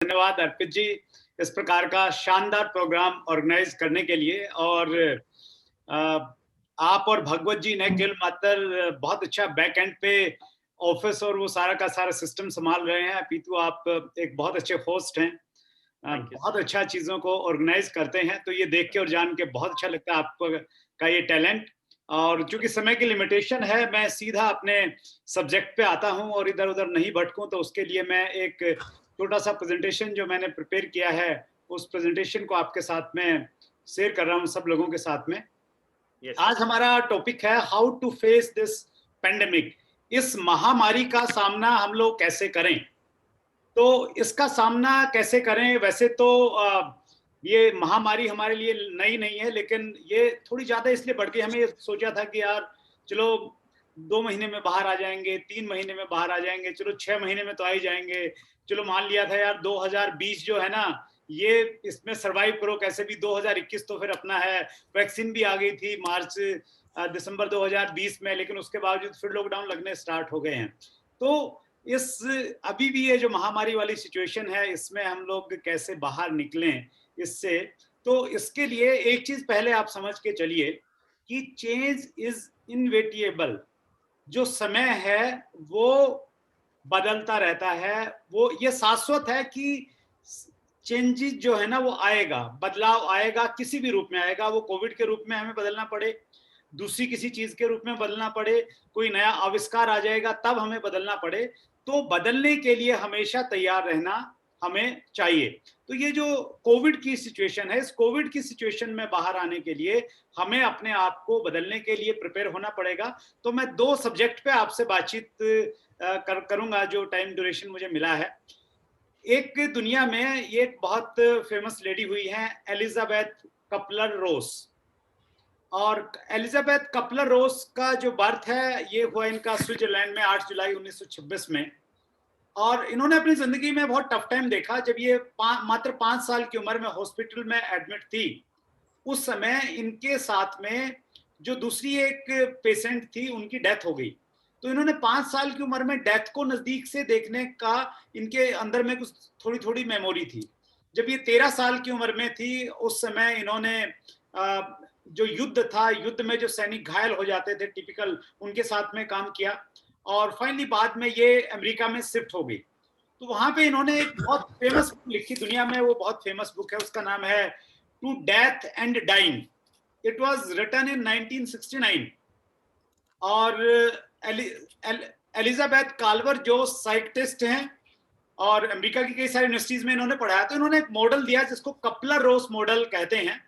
धन्यवाद अर्पित जी इस प्रकार का शानदार प्रोग्राम ऑर्गेनाइज करने के लिए। और अ, आप और भगवत जी ने गिल मातर बहुत अच्छा बैक एंड पे ऑफिस और वो सारा का सारा सिस्टम संभाल रहे हैं। पीतू आप एक बहुत अच्छे होस्ट हैं, थैंक यू बहुत सर। अच्छा चीजों को ऑर्गेनाइज करते हैं। तो ये देख के और जान के बहुत अच्छा लगता है आपको का ये टैलेंट। और चूंकि समय की लिमिटेशन है, मैं सीधा अपने सब्जेक्ट पे आता हूं और इधर उधर नहीं भटकूं, तो उसके लिए मैं एक छोटा सा प्रेजेंटेशन जो मैंने प्रिपेयर किया है, उस प्रेजेंटेशन को आपके साथ में शेयर कर रहा हूं सब लोगों के साथ में। यस आज सर। हमारा टॉपिक है how to face this pandemic. इस महामारी का सामना हम लोग कैसे करें। तो इसका सामना कैसे करें, वैसे तो ये महामारी हमारे लिए नई नहीं है, लेकिन ये थोड़ी ज्यादा इसलिए बढ़ गई। हमें ये सोचा था कि यार चलो 2 महीने में बाहर आ जाएंगे, 3 महीने में बाहर आ जाएंगे, चलो 6 महीने में तो आ ही जाएंगे। चलो मान लिया था यार 2020 जो है ना, ये इसमें सरवाइव करो कैसे भी। 2021 तो फिर अपना है, वैक्सीन भी आ गई थी मार्च दिसंबर 2020 में, लेकिन उसके बावजूद फिर लॉकडाउन लगने स्टार्ट हो गए हैं। तो इस अभी भी ये जो महामारी वाली सिचुएशन है, इसमें हम लोग कैसे बाहर निकलें इससे। तो इसके लिए एक चीज पहले आप समझ के चलिए कि चेंज इज इनवेटिएबल। जो समय है वो बदलता रहता है, वो ये शाश्वत है कि चेंजेस जो है ना वो आएगा, बदलाव आएगा, किसी भी रूप में आएगा। वो कोविड के रूप में हमें बदलना पड़े, दूसरी किसी चीज के रूप में बदलना पड़े, कोई नया आविष्कार आ जाएगा तब हमें बदलना पड़े, तो बदलने के लिए हमेशा तैयार रहना हमें चाहिए। तो ये जो कोविड की सिचुएशन है, इस कोविड की सिचुएशन में बाहर आने के लिए हमें अपने आप को बदलने के लिए प्रिपेयर होना पड़ेगा। तो मैं 2 सब्जेक्ट पे आपसे बातचीत करूंगा जो टाइम ड्यूरेशन मुझे मिला है। एक दुनिया में एक बहुत फेमस लेडी हुई है, एलिजाबेथ कपलर रोस। और एलिजाबेथ कपलर रोस का जो बर्थ है ये हुआ इनका स्विट्जरलैंड में 8 जुलाई 1926 में। और इन्होंने अपनी जिंदगी में बहुत टफ टाइम देखा। जब ये मात्र 5 साल की उम्र में हॉस्पिटल में एडमिट थी, उस समय इनके साथ में जो दूसरी एक पेशेंट थी उनकी डेथ हो गई। तो इन्होंने 5 साल की उम्र में डेथ को नजदीक से देखने का इनके अंदर में कुछ थोड़ी थोड़ी मेमोरी थी। जब ये 13 साल की उम्र में थी, उस समय इन्होंने जो युद्ध था, युद्ध में जो सैनिक घायल हो जाते थे टिपिकल, उनके साथ में काम किया। और फाइनली बाद में ये अमेरिका में शिफ्ट हो गई। तो वहां पे इन्होंने एक बहुत फेमस बुक लिखी, दुनिया में वो बहुत फेमस बुक है, उसका नाम है to death and dying. It was written in 1969। और एलिजाबेथ काल्वर जो साइकियाट्रिस्ट हैं और अमेरिका की कई सारी यूनिवर्सिटीज में इन्होंने पढ़ाया, तो इन्होंने एक मॉडल दिया जिसको कपलर रोस मॉडल कहते हैं।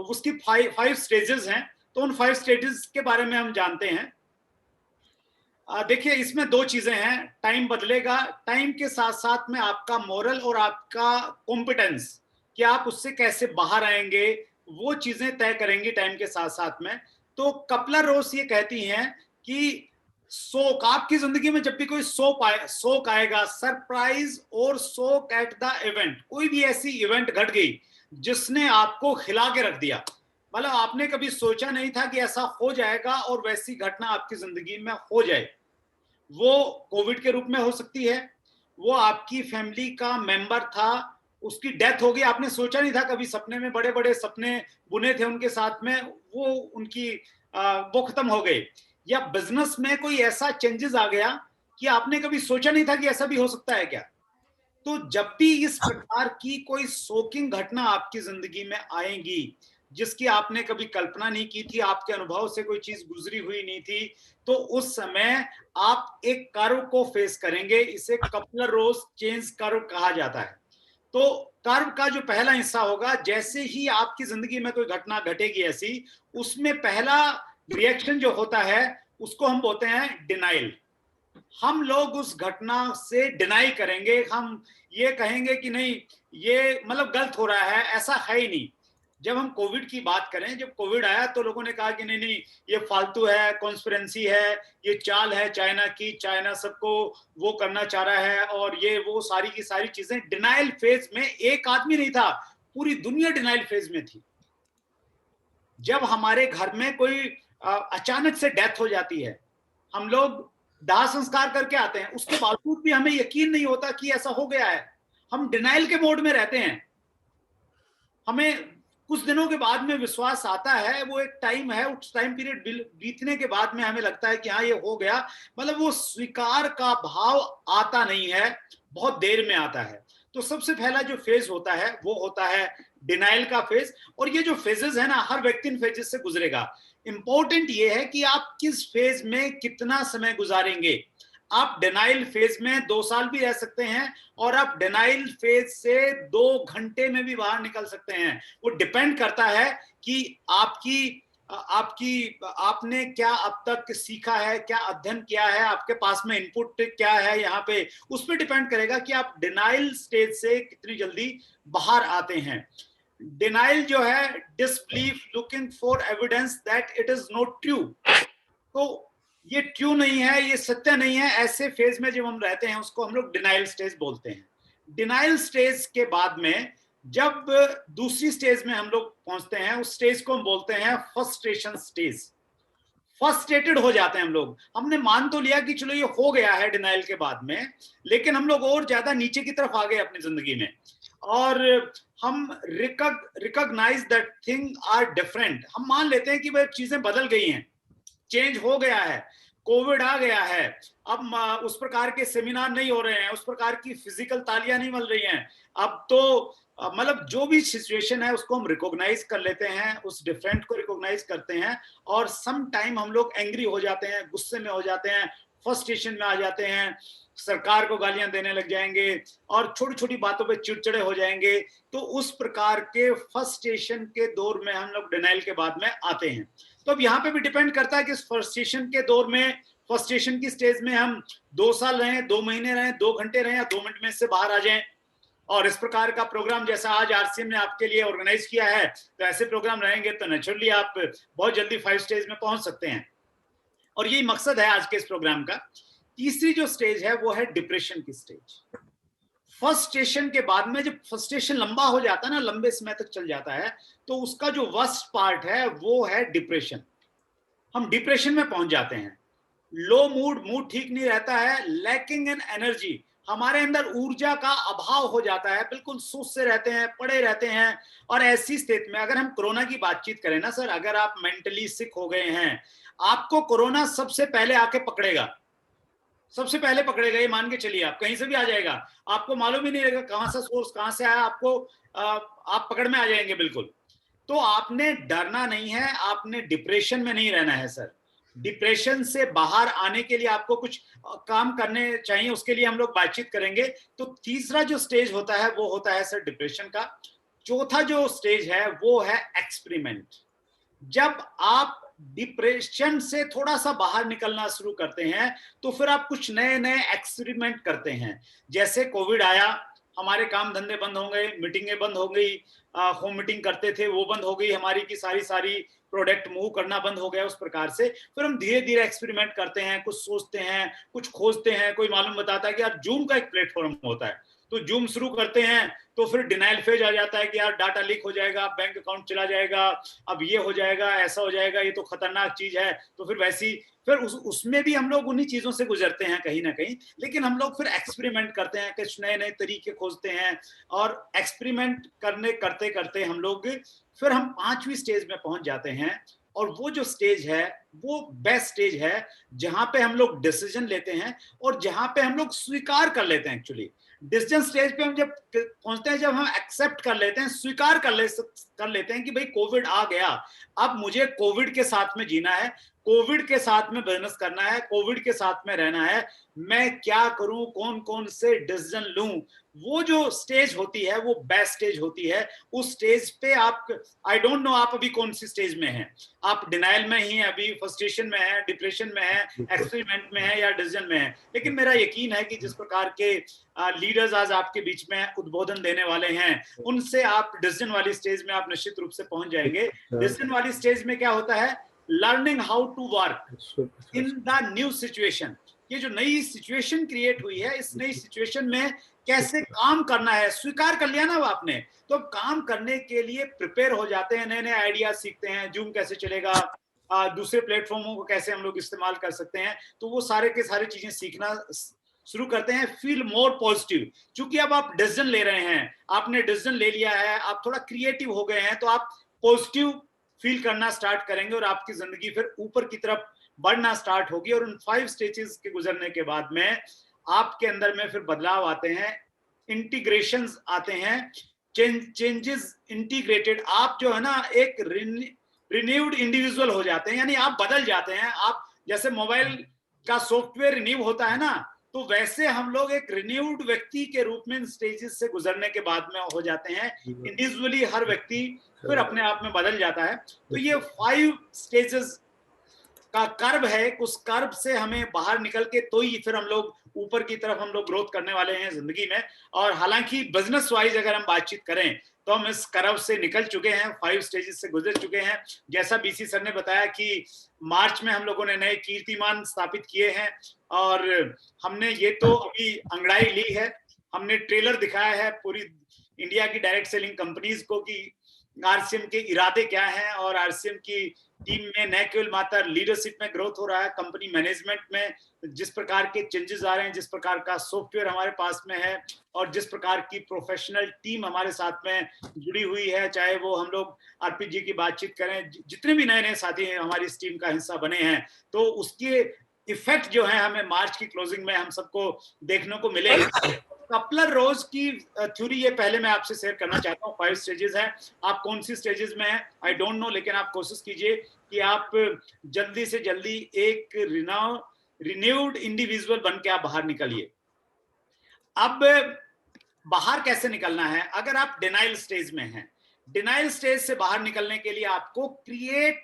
उसकी 5 स्टेजेस हैं, तो उन 5 स्टेजेस के बारे में हम जानते हैं। देखिए इसमें 2 चीजें हैं, टाइम बदलेगा, टाइम के साथ साथ में आपका मोरल और आपका कॉम्पिटेंस कि आप उससे कैसे बाहर आएंगे, वो चीजें तय करेंगी टाइम के साथ साथ में। तो कपलर रोस ये कहती हैं कि शोक, आपकी जिंदगी में जब भी कोई शोक आएगा, सरप्राइज और शोक एट द इवेंट, कोई भी ऐसी इवेंट घट गई जिसने आपको हिला के रख दिया, मतलब आपने कभी सोचा नहीं था कि ऐसा हो जाएगा और वैसी घटना आपकी जिंदगी में हो जाए। वो कोविड के रूप में हो सकती है, वो आपकी फैमिली का मेंबर था, उसकी डेथ हो गई, आपने सोचा नहीं था कभी, सपने में बड़े बड़े सपने बुने थे उनके साथ में, वो उनकी वो खत्म हो गए। या बिजनेस में कोई ऐसा चेंजेस आ गया कि आपने कभी सोचा नहीं था कि ऐसा भी हो सकता है क्या। तो जब भी इस प्रकार की कोई शोकिंग घटना आपकी जिंदगी में आएगी जिसकी आपने कभी कल्पना नहीं की थी, आपके अनुभव से कोई चीज गुजरी हुई नहीं थी, तो उस समय आप एक कर्व को फेस करेंगे। इसे कपलर रोस चेंज कर्व कहा जाता है। तो कर्व का जो पहला हिस्सा होगा, जैसे ही आपकी जिंदगी में कोई घटना घटेगी ऐसी, उसमें पहला रिएक्शन जो होता है उसको हम बोलते हैं डिनाइल। हम लोग उस घटना से डिनाई करेंगे, हम ये कहेंगे कि नहीं ये मतलब गलत हो रहा है, ऐसा है ही नहीं। जब हम कोविड की बात करें, जब कोविड आया तो लोगों ने कहा कि नहीं नहीं ये फालतू है, कॉन्स्पिरेंसी है, ये चाल है चाइना की, चाइना सबको वो करना चाह रहा है, और ये वो सारी की सारी चीजें। डिनाइल फेज में एक आदमी नहीं था, पूरी दुनिया डिनाइल फेज में थी। जब हमारे घर में कोई अचानक से डेथ हो जाती है, हम लोग दाह संस्कार करके आते हैं, उसके बावजूद भी हमें यकीन नहीं होता कि ऐसा हो गया है। हम डिनाइल के मोड में रहते हैं। हमें कुछ दिनों के बाद में विश्वास आता है, वो एक टाइम है, उस टाइम पीरियड बीतने के बाद में हमें लगता है कि हाँ ये हो गया, मतलब वो स्वीकार का भाव आता नहीं है, बहुत देर में आता है। तो सबसे पहला जो फेज होता है वो होता है डिनाइल का फेज। और ये जो फेजेस है ना, हर व्यक्ति इन फेजेस से गुजरेगा। इंपॉर्टेंट ये है कि आप किस फेज में कितना समय गुजारेंगे। आप डिनाइल फेज में 2 साल भी रह सकते हैं, और आप डिनाइल फेज से 2 घंटे में भी बाहर निकल सकते हैं। वो डिपेंड करता है कि आपने क्या अब तक सीखा है, क्या अध्ययन किया है, आपके पास में इनपुट क्या है यहाँ पे, उस पर डिपेंड करेगा कि आप डिनाइल स्टेज से कितनी जल्दी बाहर आते हैं। डिनाइल जो है, disbelief, looking for evidence that it is not true. तो ये ट्रू नहीं है, ये सत्य नहीं है, ऐसे फेज में जब हम रहते हैं उसको हम लोग डिनाइल स्टेज बोलते हैं। डिनाइल स्टेज के बाद में जब दूसरी स्टेज में हम लोग पहुंचते हैं, उस स्टेज को हम बोलते हैं फ्रस्ट्रेशन स्टेज। फ्रस्ट्रेटेड हो जाते हैं हम लोग। हमने मान तो लिया कि चलो ये हो गया है डिनाइल के बाद में, लेकिन हम लोग और ज्यादा नीचे की तरफ आ गए अपनी जिंदगी में, और हम recognise that thing are different. हम मान लेते हैं कि भाई चीजें बदल गई हैं, चेंज हो गया है, कोविड आ गया है, अब उस प्रकार के सेमिनार नहीं हो रहे हैं, उस प्रकार की फिजिकल तालियां नहीं मिल रही हैं। अब तो मतलब जो भी सिचुएशन है उसको हम रिकॉग्नाइज कर लेते हैं, उस डिफरेंट को रिकॉग्नाइज करते हैं, और सम टाइम हम लोग एंग्री हो जाते हैं, गुस्से में हो जाते हैं, फ्रस्ट्रेशन में आ जाते हैं, सरकार को गालियां देने लग जाएंगे, और छोटी छोटी बातों पे चिड़चिड़े हो जाएंगे। तो उस प्रकार के फ्रस्ट्रेशन के दौर में हम लोग डिनाइल के बाद में आते हैं। तो अब यहाँ पे भी डिपेंड करता है कि फ्रस्ट्रेशन के दौर में, फ्रस्ट्रेशन की स्टेज में हम 2 साल रहें, 2 महीने रहें, 2 घंटे रहें, या 2 मिनट में से बाहर आ जाएं। और इस प्रकार का प्रोग्राम जैसा आज आरसीएम ने आपके लिए ऑर्गेनाइज किया है, तो ऐसे प्रोग्राम रहेंगे तो नेचुरली आप बहुत जल्दी 5 स्टेज में पहुंच सकते हैं। और यही मकसद है आज के इस प्रोग्राम का। तीसरी जो स्टेज है वो है डिप्रेशन की स्टेज। फ्रस्ट्रेशन के बाद में जब फ्रस्ट्रेशन लंबा हो जाता है ना, लंबे समय तक चल जाता है, तो उसका जो वर्स्ट पार्ट है वो है डिप्रेशन। हम डिप्रेशन में पहुंच जाते हैं। लो मूड ठीक नहीं रहता है, लैकिंग इन एनर्जी, हमारे अंदर ऊर्जा का अभाव हो जाता है, बिल्कुल सुस्त से रहते हैं, पड़े रहते हैं। और ऐसी स्थिति में अगर हम कोरोना की बातचीत करें ना सर, अगर आप मेंटली सिक हो गए हैं, आपको कोरोना सबसे पहले आके पकड़ेगा, सबसे पहले पकड़ेगा, ये मान के चलिए। आप कहीं से भी आ जाएगा, आपको मालूम ही नहीं रहेगा कहां से सोर्स, कहां से आया, आपको आप पकड़ में आ जाएंगे बिल्कुल। तो आपने डरना नहीं है, आपने डिप्रेशन में नहीं रहना है सर। डिप्रेशन से बाहर आने के लिए आपको कुछ काम करने चाहिए, उसके लिए हम लोग बातचीत करेंगे। तो तीसरा जो स्टेज होता है वो होता है सर डिप्रेशन का। चौथा जो स्टेज है वो है एक्सपेरिमेंट। जब आप डिप्रेशन से थोड़ा सा बाहर निकलना शुरू करते हैं, तो फिर आप कुछ नए नए एक्सपेरिमेंट करते हैं। जैसे कोविड आया, हमारे काम धंधे बंद हो गए, मीटिंगें बंद हो गई, होम मीटिंग करते थे वो बंद हो गई, हमारी की सारी प्रोडक्ट मूव करना बंद हो गया। उस प्रकार से फिर हम धीरे धीरे एक्सपेरिमेंट करते हैं, कुछ सोचते हैं, कुछ खोजते हैं। कोई मालूम बताता है कि यार जूम का एक प्लेटफॉर्म होता है, तो जूम शुरू करते हैं। तो फिर डिनाइल फेज आ जाता है कि यार डाटा लीक हो जाएगा, बैंक अकाउंट चला जाएगा, अब ये हो जाएगा, ऐसा हो जाएगा, ये तो खतरनाक चीज है। तो फिर वैसी फिर उसमें भी हम लोग उन्हीं चीजों से गुजरते हैं कहीं ना कहीं। लेकिन हम लोग फिर एक्सपेरिमेंट करते हैं, कुछ नए नए तरीके खोजते हैं, और एक्सपेरिमेंट करने करते करते हम लोग फिर हम 5वीं स्टेज में पहुंच जाते हैं। और वो जो स्टेज है वो बेस्ट स्टेज है, जहां पे हम लोग डिसीजन लेते हैं और जहां पे हम लोग स्वीकार कर लेते हैं। एक्चुअली डिसीजन स्टेज पे हम जब पहुंचते हैं, जब हम एक्सेप्ट कर लेते हैं, स्वीकार कर लेते हैं कि भाई कोविड आ गया, अब मुझे कोविड के साथ में जीना है, कोविड के साथ में बिजनेस करना है, कोविड के साथ में रहना है, मैं क्या करूं, कौन कौन से डिसीजन लूं। वो जो स्टेज होती है वो बेस्ट स्टेज होती है। उस स्टेज पे आप, आई डोंट नो आप अभी कौन सी स्टेज में हैं, आप डिनाइल में ही हैं, अभी फ्रस्ट्रेशन में है, डिप्रेशन में है, एक्सपेरिमेंट में है, या डिसीजन में है। लेकिन मेरा यकीन है कि जिस प्रकार के लीडर्स आज आपके बीच में उद्बोधन देने वाले हैं, उनसे आप डिसीजन वाली स्टेज में आप निश्चित रूप से पहुंच जाएंगे। डिसीजन वाली स्टेज में क्या होता है, learning how to work in the new situation. ये जो नई सिचुएशन क्रिएट हुई है, इस नई सिचुएशन में कैसे काम करना है, स्वीकार कर लिया ना वो आपने, तो अब काम करने के लिए प्रिपेयर हो जाते हैं, नए नए आइडिया सीखते हैं, जूम कैसे चलेगा, दूसरे प्लेटफॉर्मों को कैसे हम लोग इस्तेमाल कर सकते हैं। तो वो सारे के सारे चीजें सीखना शुरू करते हैं फील मोर पॉजिटिव। क्योंकि अब आप डिसीजन ले रहे हैं, आपने डिसीजन ले लिया है, आप थोड़ा क्रिएटिव हो गए हैं, तो आप पॉजिटिव फील करना स्टार्ट करेंगे और आपकी जिंदगी फिर ऊपर की तरफ बढ़ना स्टार्ट होगी। और उन 5 स्टेजेस के गुजरने के बाद में आपके अंदर में फिर बदलाव आते हैं, इंटीग्रेशंस आते हैं, चेंजेस इंटीग्रेटेड। आप जो है ना एक रिन्यूड इंडिविजुअल हो जाते हैं, यानी आप बदल जाते हैं। आप जैसे मोबाइल का सॉफ्टवेयर रिन्यू होता है ना, तो वैसे हम लोग एक रिन्यूड व्यक्ति के रूप में स्टेजेस से गुजरने के बाद में हो जाते हैं। इंडिविजुअली हर व्यक्ति फिर अपने आप में बदल जाता है। तो ये 5 स्टेजेस का कर्व है, उस कर्व से हमें बाहर निकल के तो ही फिर हम लोग ऊपर की तरफ हम लोग ग्रोथ करने वाले हैं जिंदगी में। और हालांकि बिजनेस वाइज अगर हम बातचीत करें तो हम इस कर्व से निकल चुके हैं, 5 स्टेजेस से गुजर चुके हैं। जैसा बीसी सर ने बताया कि मार्च में हम लोगों ने नए कीर्तिमान स्थापित किए हैं और हमने ये तो अभी अंगड़ाई ली है, हमने ट्रेलर दिखाया है पूरी इंडिया की डायरेक्ट सेलिंग कंपनीज को कि आरसीएम के इरादे क्या हैं। और आरसीएम की टीम में न केवल मात्र लीडरशिप में ग्रोथ हो रहा है, कंपनी मैनेजमेंट में जिस प्रकार के चेंजेस आ रहे हैं, जिस प्रकार का सॉफ्टवेयर हमारे पास में है और जिस प्रकार की प्रोफेशनल टीम हमारे साथ में जुड़ी हुई है, चाहे वो हम लोग आरपीजी की बातचीत करें, जितने भी नए नए साथी हैं हमारी इस टीम का हिस्सा बने हैं, तो उसके इफेक्ट जो है हमें मार्च की क्लोजिंग में हम सबको देखने को मिलेगा। कपलर रोज की थ्योरी ये पहले मैं आपसे शेयर करना चाहता हूँ। 5 स्टेजेस हैं, आप कौन सी स्टेजेस में हैं आई डोंट नो, लेकिन आप कोशिश कीजिए कि आप जल्दी से जल्दी एक रिन्यूड इंडिविजुअल बन के आप बाहर निकलिए। अब बाहर कैसे निकलना है? अगर आप डिनाइल स्टेज में हैं, डिनाइल स्टेज से बाहर निकलने के लिए आपको क्रिएट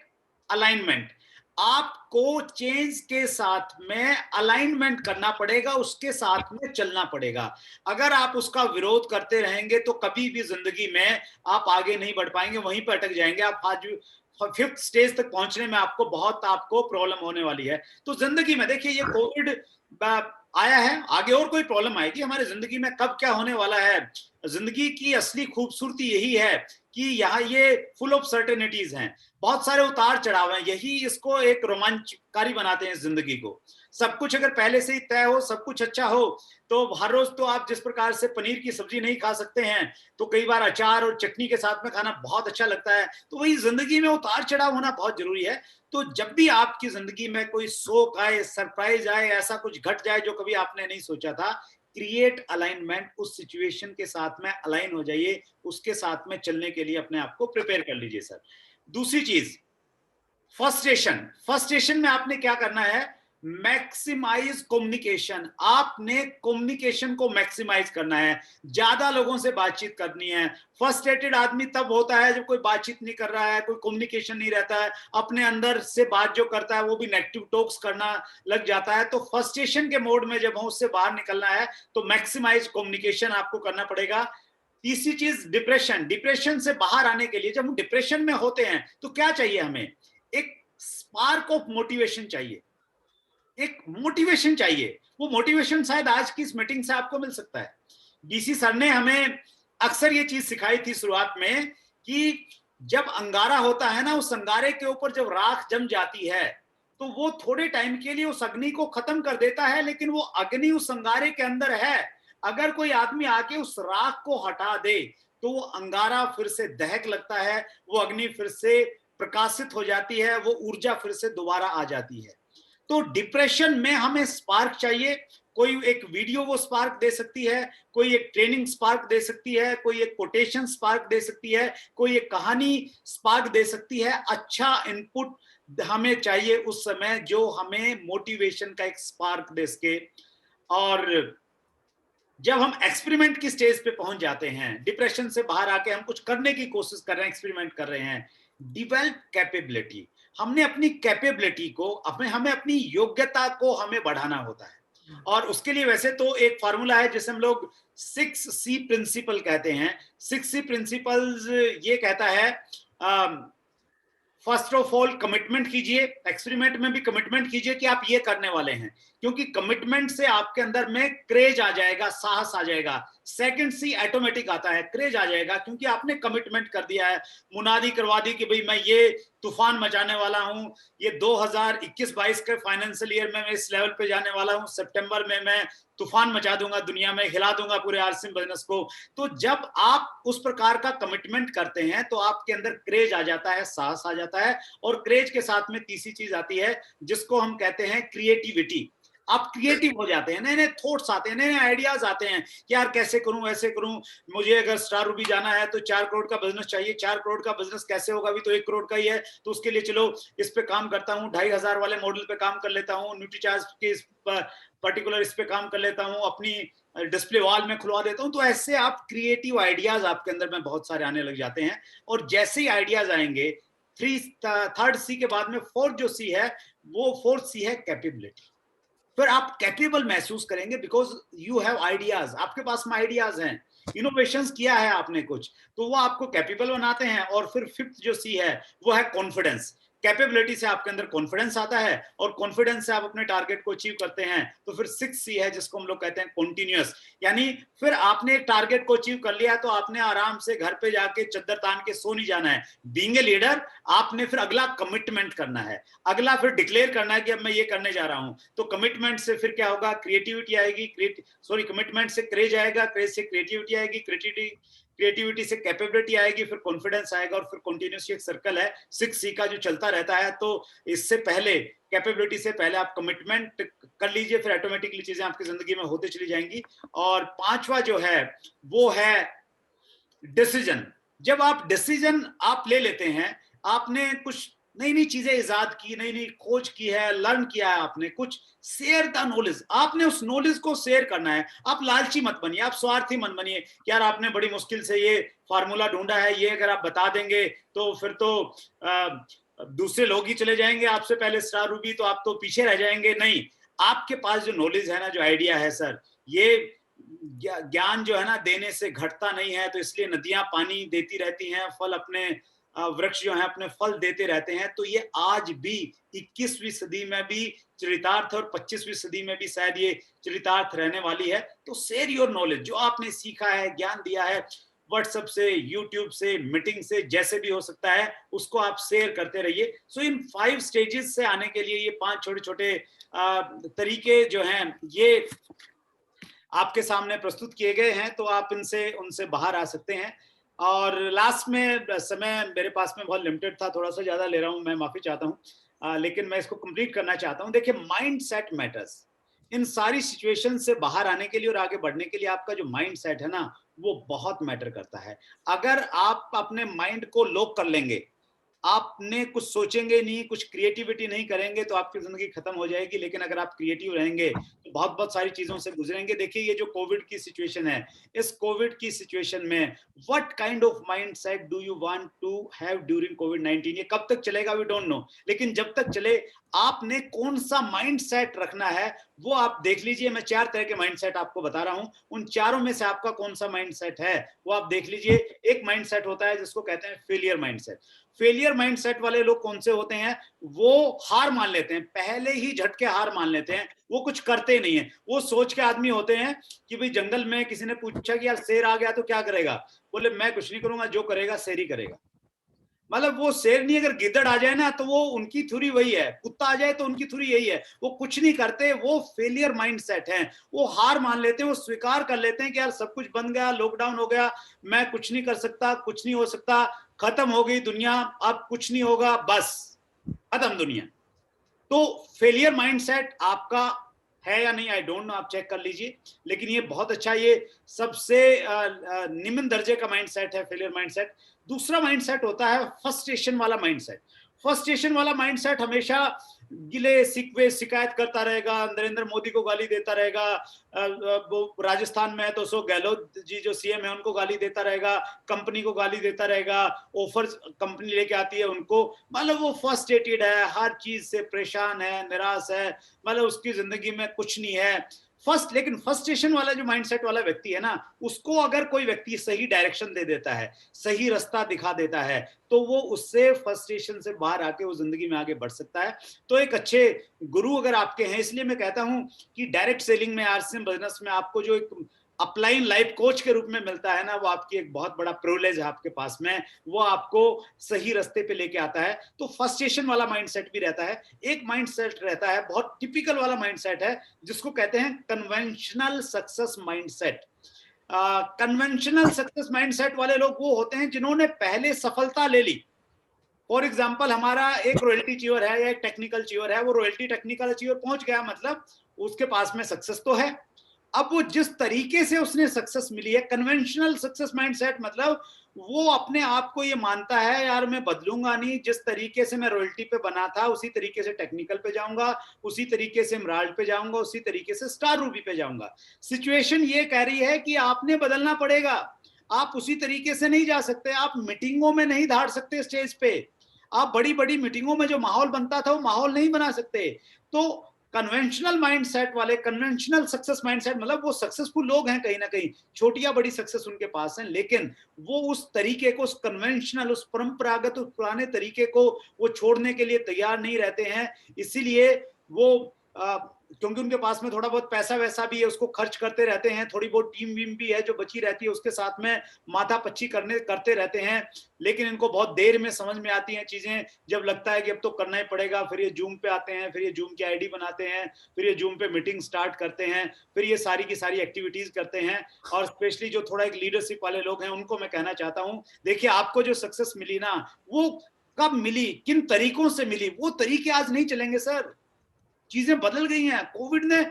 अलाइनमेंट, आपको चेंज के साथ में अलाइनमेंट करना पड़ेगा, उसके साथ में चलना पड़ेगा। अगर आप उसका विरोध करते रहेंगे तो कभी भी जिंदगी में आप आगे नहीं बढ़ पाएंगे, वहीं पर अटक जाएंगे। आप आज 5th स्टेज तक पहुंचने में आपको प्रॉब्लम होने वाली है। तो जिंदगी में देखिए, ये कोविड आया है, आगे और कोई प्रॉब्लम आएगी हमारी जिंदगी में, कब क्या होने वाला है। जिंदगी की असली खूबसूरती यही है कि यहाँ ये फुल ऑफ सर्टेनिटीज हैं, बहुत सारे उतार चढ़ाव हैं, यही इसको एक रोमांचकारी बनाते हैं जिंदगी को। सब कुछ अगर पहले से ही तय हो, सब कुछ अच्छा हो, तो हर रोज तो आप जिस प्रकार से पनीर की सब्जी नहीं खा सकते हैं, तो कई बार अचार और चटनी के साथ में खाना बहुत अच्छा लगता है। तो वही जिंदगी में उतार चढ़ाव होना बहुत जरूरी है। तो जब भी आपकी जिंदगी में कोई शोक आए, सरप्राइज आए, ऐसा कुछ घट जाए जो कभी आपने नहीं सोचा था, क्रिएट अलाइनमेंट, उस सिचुएशन के साथ में अलाइन हो जाइए, उसके साथ में चलने के लिए अपने आप को प्रिपेयर कर लीजिए सर। दूसरी चीज, फर्स्टेशन में आपने क्या करना है? Maximise communication. आपने कम्युनिकेशन को मैक्सिमाइज करना है, ज्यादा लोगों से बातचीत करनी है। फ्रस्ट्रेटेड आदमी तब होता है जब कोई बातचीत नहीं कर रहा है, कोई कम्युनिकेशन नहीं रहता है, अपने अंदर से बात जो करता है वो भी नेगेटिव टॉक्स करना लग जाता है। तो फ्रस्ट्रेशन के मोड में जब हम उससे बाहर निकलना है तो मैक्सिमाइज कम्युनिकेशन आपको करना पड़ेगा। तीसरी चीज, डिप्रेशन से बाहर आने के लिए, जब हम डिप्रेशन में होते हैं तो क्या चाहिए हमें? एक स्पार्क ऑफ मोटिवेशन चाहिए, एक मोटिवेशन चाहिए। वो मोटिवेशन शायद आज की इस मीटिंग से आपको मिल सकता है। डीसी सर ने हमें अक्सर ये चीज सिखाई थी शुरुआत में कि जब अंगारा होता है ना, उस अंगारे के ऊपर जब राख जम जाती है तो वो थोड़े टाइम के लिए उस अग्नि को खत्म कर देता है, लेकिन वो अग्नि उस अंगारे के अंदर है। अगर कोई आदमी आके उस राख को हटा दे तो वो अंगारा फिर से दहक लगता है, वो अग्नि फिर से प्रकाशित हो जाती है, वो ऊर्जा फिर से दोबारा आ जाती है। तो डिप्रेशन में हमें स्पार्क चाहिए। कोई एक वीडियो वो स्पार्क दे सकती है, कोई एक ट्रेनिंग स्पार्क दे सकती है, कोई एक कोटेशन स्पार्क दे सकती है, कोई एक कहानी स्पार्क दे सकती है। अच्छा इनपुट हमें चाहिए उस समय जो हमें मोटिवेशन का एक स्पार्क दे सके। और जब हम एक्सपेरिमेंट की स्टेज पे पहुंच जाते हैं, डिप्रेशन से बाहर आके हम कुछ करने की कोशिश कर रहे हैं, एक्सपेरिमेंट कर रहे हैं, डिवेल्प कैपेबिलिटी। हमने अपनी कैपेबिलिटी को, हमें अपनी योग्यता को हमें बढ़ाना होता है। और उसके लिए वैसे तो एक फार्मूला है जिसे हम लोग 6C प्रिंसिपल कहते हैं। 6C प्रिंसिपल्स ये कहता है, फर्स्ट ऑफ ऑल कमिटमेंट कीजिए, एक्सपेरिमेंट में भी कमिटमेंट कीजिए कि आप ये करने वाले हैं। क्योंकि कमिटमेंट से आपके अंदर में क्रेज आ जाएगा, साहस आ जाएगा। सेकंड सी ऑटोमेटिक आता है, क्रेज आ जाएगा, क्योंकि आपने कमिटमेंट कर दिया है, मुनादी करवा दी कि भाई मैं ये तूफान मचाने वाला हूं, ये 2021-22 के फाइनेंशियल ईयर में मैं इस लेवल पे जाने वाला हूं, सितंबर में मैं तूफान मचा दूंगा, दुनिया में हिला दूंगा पूरे आरसीएम बिजनेस को। तो जब आप उस प्रकार का कमिटमेंट करते हैं तो आपके अंदर क्रेज आ जाता है, साहस आ जाता है, और क्रेज के साथ में तीसरी चीज आती है जिसको हम कहते हैं क्रिएटिविटी। आप क्रिएटिव हो जाते हैं, नए नए थॉट्स आते हैं, नए नए आइडियाज आते हैं कि यार कैसे करूं, ऐसे करूं, मुझे अगर स्टार रूबी जाना है तो 4 करोड़ का बिजनेस चाहिए, 4 करोड़ का बिजनेस कैसे होगा, अभी तो 1 करोड़ का ही है, तो उसके लिए चलो इस पे काम करता हूं, 2,500 वाले मॉडल पे काम कर लेता हूं, न्यूट्रीचार्ज के पर्टिकुलर इस पे काम कर लेता हूं, अपनी डिस्प्ले वॉल में खुलवा देता हूं। तो ऐसे आप क्रिएटिव आइडियाज आपके अंदर में बहुत सारे आने लग जाते हैं, और जैसे ही आइडियाज आएंगे, थर्ड सी के बाद में फोर्थ जो सी है, वो फोर्थ सी है कैपेबिलिटी। फिर आप कैपेबल महसूस करेंगे बिकॉज यू हैव आइडियाज, आपके पास में आइडियाज हैं, इनोवेशंस किया है आपने कुछ, तो वो आपको कैपेबल बनाते हैं। और फिर फिफ्थ जो सी है वो है कॉन्फिडेंस। कैपेबिलिटी से आपके अंदर कॉन्फिडेंस आता है, और कॉन्फिडेंस से आप अपने टारगेट को अचीव करते हैं। तो फिर 6C है जिसको हम लोग कहते हैं कॉन्टिन्यूअस, यानी फिर आपने एक टारगेट को अचीव कर लिया तो आपने आराम से घर पे जाके चद्दर तान के सो नहीं जाना है। बीइंग ए लीडर आपने फिर अगला कमिटमेंट करना है, अगला फिर डिक्लेयर करना है कि अब मैं ये करने जा रहा हूं। तो कमिटमेंट से फिर क्या होगा, क्रिएटिविटी आएगी, कमिटमेंट से क्रेज आएगा, क्रेज से क्रिएटिविटी आएगी, क्रिएटिविटी से कैपेबिलिटी आएगी, फिर कॉन्फिडेंस आएगा, और फिर कंटिन्यूस एक सर्कल है 6C का जो चलता रहता है। तो इससे पहले, कैपेबिलिटी से पहले आप कमिटमेंट कर लीजिए, फिर ऑटोमेटिकली चीजें आपकी जिंदगी में होते चली जाएंगी। और पांचवा जो है वो है डिसीजन। जब आप डिसीजन आप ले लेते हैं, आपने कुछ नई नई चीजें इजाद की, नई नई खोज की है, लर्न किया है आपने कुछ, शेयर द नॉलेज, आपने उस नॉलेज को शेयर करना है। आप लालची मत बनिए, आप स्वार्थी मत बनिए, यार आपने बड़ी मुश्किल से ये फार्मूला ढूंढा है, ये अगर आप बता देंगे तो फिर तो दूसरे लोग ही चले जाएंगे आपसे पहले स्टार रूबी, तो आप तो पीछे रह जाएंगे। नहीं, आपके पास जो नॉलेज है ना, जो आइडिया है सर, ये ज्ञान जो है ना देने से घटता नहीं है। तो इसलिए नदियां पानी देती रहती हैं, फल अपने वृक्ष जो है अपने फल देते रहते हैं। तो ये आज भी 21वीं सदी में भी चरितार्थ, और 25वीं सदी में भी शायद ये चरितार्थ रहने वाली है। तो शेयर योर नॉलेज, जो आपने सीखा है, ज्ञान दिया है, व्हाट्सएप से, यूट्यूब से, मीटिंग से, जैसे भी हो सकता है, उसको आप शेयर करते रहिए। सो इन 5 स्टेजेस से आने के लिए ये 5 छोटे छोटे तरीके जो हैं ये आपके सामने प्रस्तुत किए गए हैं, तो आप इनसे उनसे बाहर आ सकते हैं। और लास्ट में, समय मेरे पास में बहुत लिमिटेड था, थोड़ा सा ज्यादा ले रहा हूं, मैं माफी चाहता हूं, लेकिन मैं इसको कंप्लीट करना चाहता हूं। देखिए, माइंड सेट मैटर्स। इन सारी सिचुएशन से बाहर आने के लिए और आगे बढ़ने के लिए आपका जो माइंड सेट है ना, वो बहुत मैटर करता है। अगर आप अपने माइंड को लॉक कर लेंगे, आपने कुछ सोचेंगे नहीं, कुछ क्रिएटिविटी नहीं करेंगे, तो आपकी जिंदगी खत्म हो जाएगी। लेकिन अगर आप क्रिएटिव रहेंगे तो बहुत बहुत सारी चीजों से गुजरेंगे। देखिए, ये जो कोविड की सिचुएशन है, इस कोविड की सिचुएशन में what kind of mind set do you want to have during कोविड-19? ये कब तक चलेगा वी डोंट नो, लेकिन जब तक चले आपने कौन सा माइंड सेट रखना है वो आप देख लीजिए। मैं 4 तरह के माइंड सेट आपको बता रहा हूं, उन चारों में से आपका कौन सा माइंड सेट है वो आप देख लीजिए। एक माइंड सेट होता है जिसको कहते हैं failure mind set. Failure mindset वाले लोग कौन से होते हैं? वो हार मान लेते हैं, पहले ही झटके हार मान लेते हैं, वो कुछ करते नहीं है। वो सोच के आदमी होते हैं कि भाई जंगल में किसी ने पूछा कि यार शेर आ गया तो क्या करेगा, बोले मैं कुछ नहीं करूंगा, जो करेगा शेर ही करेगा। मतलब वो शेर नहीं, अगर गिद्दड़ आ जाए ना तो वो उनकी थ्योरी वही है, कुत्ता आ जाए तो उनकी थ्योरी यही है, वो कुछ नहीं करते। वो फेलियर माइंडसेट है, वो हार मान लेते हैं, वो स्वीकार कर लेते हैं कि यार सब कुछ बंद गया, लॉकडाउन हो गया, मैं कुछ नहीं कर सकता, कुछ नहीं हो सकता, खत्म हो गई दुनिया, अब कुछ नहीं होगा, बस खत्म दुनिया। तो फेलियर माइंडसेट आपका है या नहीं आई डोंट नो, आप चेक कर लीजिए। लेकिन ये बहुत अच्छा, ये सबसे निम्न दर्जे का माइंडसेट है फेलियर माइंडसेट। दूसरा माइंडसेट होता है फ्रस्ट्रेशन वाला माइंडसेट। फ्रस्ट्रेशन वाला माइंडसेट हमेशा गिले शिकवे शिकायत करता रहेगा, नरेंद्र मोदी को गाली देता रहेगा, वो राजस्थान में है तो अशोक गहलोत जी जो सीएम है उनको गाली देता रहेगा, कंपनी को गाली देता रहेगा, ऑफर्स कंपनी लेके आती है उनको, मतलब वो फ्रस्ट्रेटेड है, हर चीज से परेशान है, निराश है, मतलब उसकी जिंदगी में कुछ नहीं है। लेकिन फ्रस्ट्रेशन वाला जो माइंडसेट वाला व्यक्ति है ना, उसको अगर कोई व्यक्ति सही डायरेक्शन दे देता है, सही रास्ता दिखा देता है, तो वो उससे फ्रस्ट्रेशन से बाहर आके वो जिंदगी में आगे बढ़ सकता है। तो एक अच्छे गुरु अगर आपके हैं, इसलिए मैं कहता हूं कि डायरेक्ट सेलिंग में, आरसीएम बिजनेस में आपको जो एक अपलाइन लाइफ कोच के रूप में मिलता है ना, वो आपकी एक बहुत बड़ा प्रिविलेज है आपके पास में, वो आपको सही रास्ते पे लेके आता है। तो फ्रस्ट्रेशन वाला माइंडसेट भी रहता है। एक माइंडसेट रहता है बहुत टिपिकल वाला माइंडसेट है, जिसको कहते हैं conventional success mindset. Conventional success mindset वाले लोग वो होते हैं जिन्होंने पहले सफलता ले ली। फॉर एग्जाम्पल, हमारा एक रॉयल्टी अचीवर है या एक टेक्निकल अचीवर है, वो रॉयल्टी टेक्निकल अचीवर पहुंच गया, मतलब उसके पास में सक्सेस तो है। अब वो जिस तरीके से उसने सक्सेस मिली है, कन्वेंशनल सक्सेस माइंडसेट मतलब वो अपने आप को ये मानता है, यार मैं बदलूंगा नहीं, जिस तरीके से मैं रॉयल्टी पे बना था उसी तरीके से टेक्निकल पे जाऊंगा, उसी तरीके से एमराल्ड पे जाऊंगा, उसी तरीके से स्टार रूबी पे जाऊंगा। सिचुएशन ये कह रही है कि आपने बदलना पड़ेगा, आप उसी तरीके से नहीं जा सकते, आप मीटिंगों में नहीं धाड़ सकते स्टेज पे, आप बड़ी बड़ी मीटिंगों में जो माहौल बनता था वो माहौल नहीं बना सकते। तो कन्वेंशनल माइंडसेट वाले, कन्वेंशनल सक्सेस माइंडसेट मतलब वो सक्सेसफुल लोग हैं, कहीं ना कहीं छोटी या बड़ी सक्सेस उनके पास है, लेकिन वो उस तरीके को, उस कन्वेंशनल, उस परंपरागत, उस पुराने तरीके को वो छोड़ने के लिए तैयार नहीं रहते हैं। इसीलिए वो क्योंकि उनके पास में थोड़ा बहुत पैसा वैसा भी है, उसको खर्च करते रहते हैं, थोड़ी बहुत टीम वीम भी है जो बची रहती है, उसके साथ में माथा पच्ची करते रहते हैं। लेकिन इनको बहुत देर में समझ में आती हैं चीजें, जब लगता है कि अब तो करना ही पड़ेगा, फिर ये जूम पे आते हैं, फिर ये जूम की आईडी बनाते हैं, फिर ये जूम पे मीटिंग स्टार्ट करते हैं, फिर ये सारी की सारी एक्टिविटीज करते हैं। और स्पेशली जो थोड़ा एक लीडरशिप वाले लोग हैं, उनको मैं कहना चाहता हूँ, देखिए आपको जो सक्सेस मिली ना, वो कब मिली, किन तरीकों से मिली, वो तरीके आज नहीं चलेंगे सर। चीजें बदल गई हैं, कोविड ने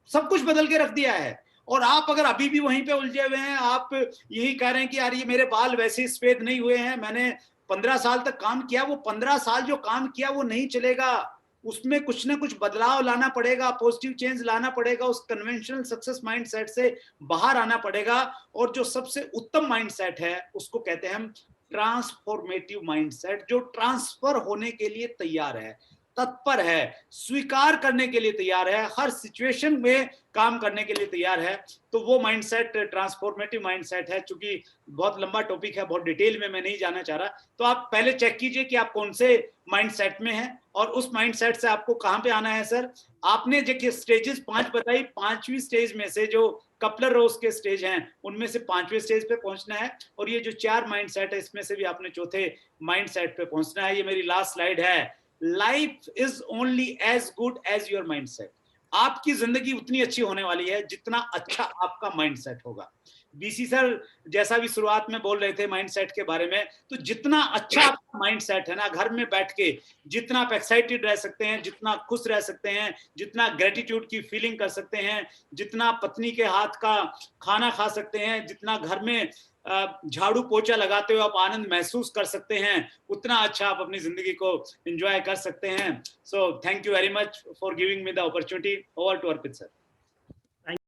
सब कुछ बदल के रख दिया है। और आप अगर अभी भी वहीं पे उलझे हुए हैं, आप यही कह रहे हैं कि यार ये मेरे बाल वैसे सफेद नहीं हुए हैं, मैंने 15 साल तक काम किया, वो 15 साल जो काम किया वो नहीं चलेगा, उसमें कुछ ना कुछ बदलाव लाना पड़ेगा, पॉजिटिव चेंज लाना पड़ेगा, उस कन्वेंशनल सक्सेस माइंडसेट से बाहर आना पड़ेगा। और जो सबसे उत्तम माइंडसेट है उसको कहते हैं हम ट्रांसफॉर्मेटिव माइंडसेट, जो ट्रांसफर होने के लिए तैयार है, तत्पर है, स्वीकार करने के लिए तैयार है, हर सिचुएशन में काम करने के लिए तैयार है। तो वो माइंडसेट ट्रांसफॉर्मेटिव माइंडसेट है। चूंकि बहुत लंबा टॉपिक है, बहुत डिटेल में मैं नहीं जाना चाह रहा, तो आप पहले चेक कीजिए कि आप कौन से माइंडसेट में हैं और उस माइंडसेट से आपको कहां पे आना है। सर आपने जो स्टेजेस 5 बताई, 5वीं स्टेज में से जो कपलर रोज के स्टेज हैं उनमें से 5वें स्टेज पे पहुंचना है, और ये जो 4 माइंडसेट है इसमें से भी आपने चौथे माइंडसेट पे पहुंचना है। ये मेरी लास्ट स्लाइड है। Life is only as good as your mindset. आपकी जिंदगी उतनी अच्छी होने वाली है जितना अच्छा आपका माइंडसेट होगा। बीसी सर जैसा भी शुरुआत में बोल रहे थे माइंडसेट के बारे में, तो जितना अच्छा आपका माइंडसेट है ना, घर में बैठ के जितना आप एक्साइटेड रह सकते हैं, जितना खुश रह सकते हैं, जितना ग्रेटिट्यूड की फीलिंग कर सकते हैं, जितना पत्नी के हाथ का खाना खा सकते हैं, जितना घर में झाड़ू पोछा लगाते हुए आप आनंद महसूस कर सकते हैं, उतना अच्छा आप अपनी जिंदगी को एंजॉय कर सकते हैं। So thank you very much for giving me the opportunity. Over to Arpit sir.